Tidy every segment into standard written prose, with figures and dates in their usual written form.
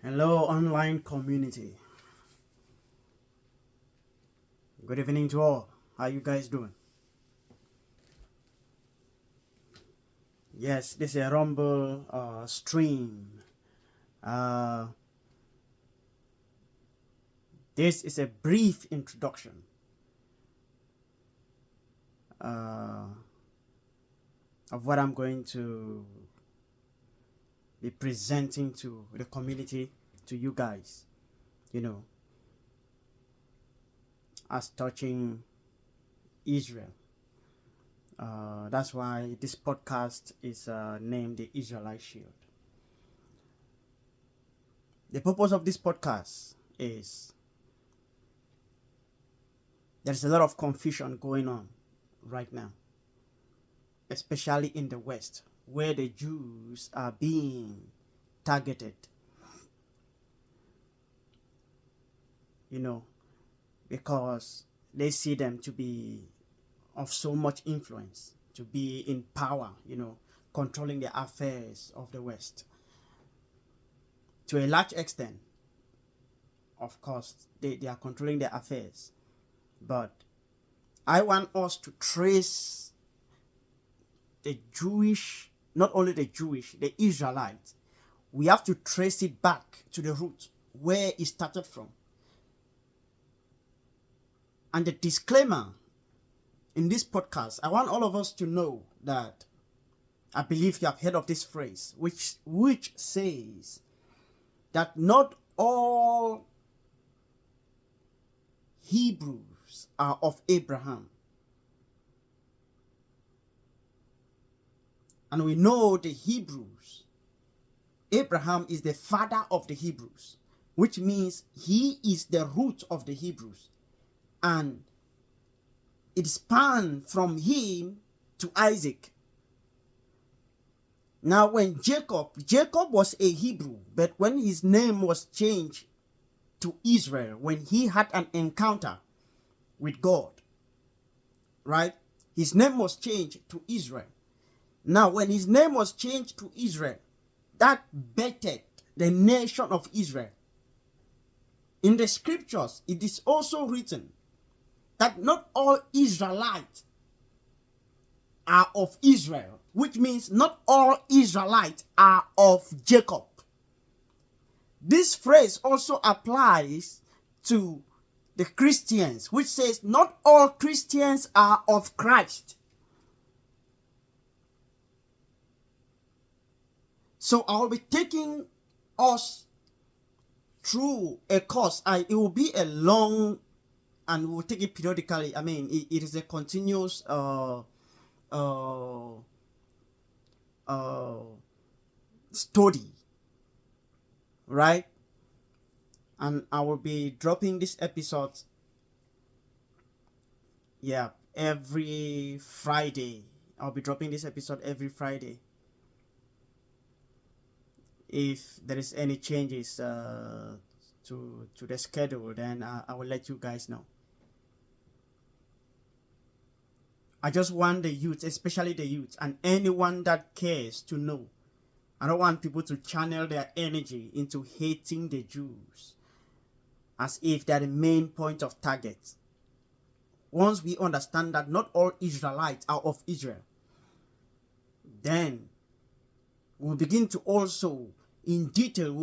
Hello, online community. Good evening to all. How you guys doing? Yes, this is a Rumble stream. Uh, this is a brief introduction of what I'm going to be presenting to the community, to you guys. As touching Israel. That's why this podcast is named the Israelite Shield. The purpose of this podcast is there's a lot of confusion going on right now, especially in the West, where the Jews are being targeted. Because they see them to be of so much influence, to be in power, controlling the affairs of the West. To a large extent, of course, they are controlling their affairs. But I want us to trace the Jewish, not only the Jewish, the Israelites. We have to trace it back to the root, where it started from. And the disclaimer in this podcast, I want all of us to know that I believe you have heard of this phrase, which says that not all Hebrews are of Abraham. And we know the Hebrews, Abraham is the father of the Hebrews, which means he is the root of the Hebrews. And it spanned from him to Isaac. Now when Jacob was a Hebrew, but when his name was changed to Israel, when he had an encounter with God, right? His name was changed to Israel. Now when his name was changed to Israel, that bettered the nation of Israel. In the scriptures, it is also written that not all Israelites are of Israel, which means not all Israelites are of Jacob. This phrase also applies to the Christians, which says not all Christians are of Christ. So I will be taking us through a course. It will be a long, and we'll take it periodically. I mean, it is a continuous study, right? And I will be dropping this episode, every Friday. I'll be dropping this episode every Friday. If there is any changes to the schedule, then I will let you guys know. I just want the youth, especially the youth, and anyone that cares to know. I don't want people to channel their energy into hating the Jews as if they're the main point of target. Once we understand that not all Israelites are of Israel, then we'll begin to also, in detail,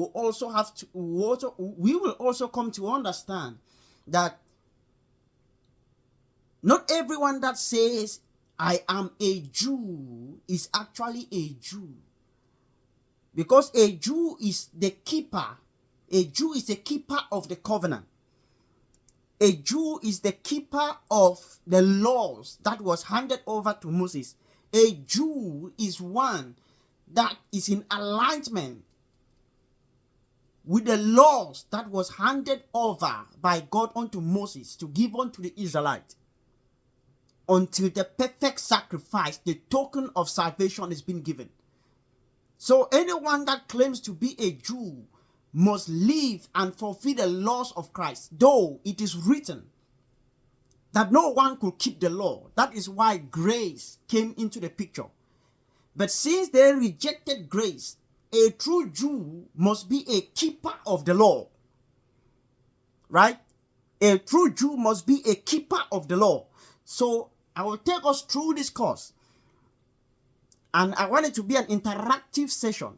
we will also come to understand that not everyone that says I am a Jew is actually a Jew. Because a Jew is the keeper. A Jew is the keeper of the covenant. A Jew is the keeper of the laws that was handed over to Moses. A Jew is one that is in alignment with the laws that was handed over by God unto Moses to give unto the Israelites, until the perfect sacrifice, the token of salvation, is being given. So anyone that claims to be a Jew must live and fulfill the laws of Christ, though it is written that no one could keep the law. That is why grace came into the picture. But since they rejected grace, a true Jew must be a keeper of the law. Right? A true Jew must be a keeper of the law. So I will take us through this course. And I want it to be an interactive session.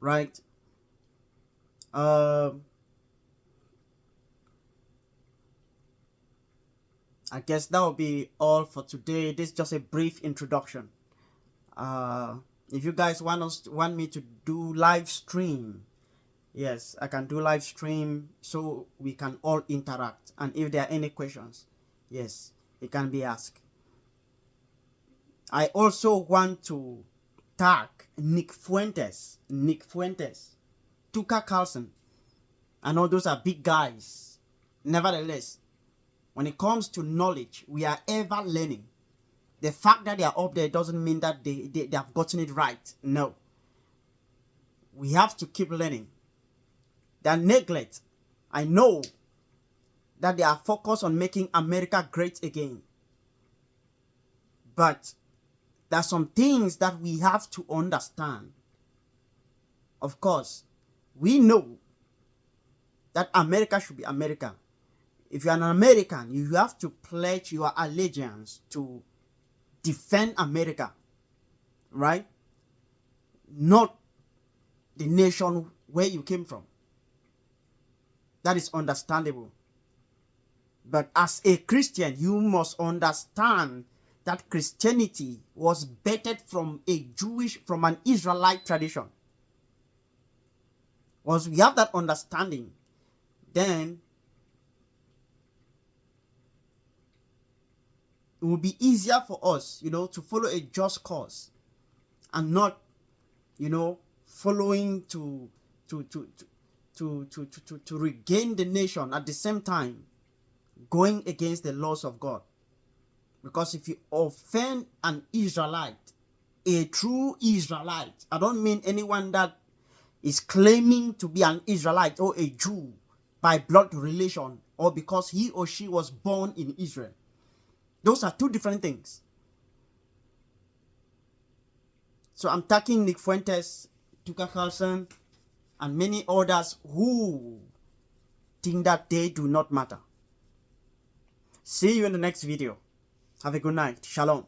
Right? I guess that will be all for today. This is just a brief introduction. If you guys want me to do live stream, yes, I can do live stream so we can all interact. And if there are any questions, yes, it can be asked. I also want to tag Nick Fuentes, Tucker Carlson. I know those are big guys. Nevertheless, when it comes to knowledge, we are ever learning. The fact that they are up there doesn't mean that they have gotten it right. No. We have to keep learning. Their neglect, I know that they are focused on making America great again. But there are some things that we have to understand. Of course, we know that America should be America. If you are an American, you have to pledge your allegiance to defend America, right? Not the nation where you came from. That is understandable. But as a Christian, you must understand that Christianity was birthed from from an Israelite tradition. Once we have that understanding, then it will be easier for us, to follow a just cause and not, following to regain the nation at the same time going against the laws of God. Because if you offend an Israelite, a true Israelite, I don't mean anyone that is claiming to be an Israelite or a Jew by blood relation or because he or she was born in Israel. Those are two different things. So I'm tagging Nick Fuentes, Tucker Carlson, and many others who think that they do not matter. See you in the next video. Have a good night. Shalom.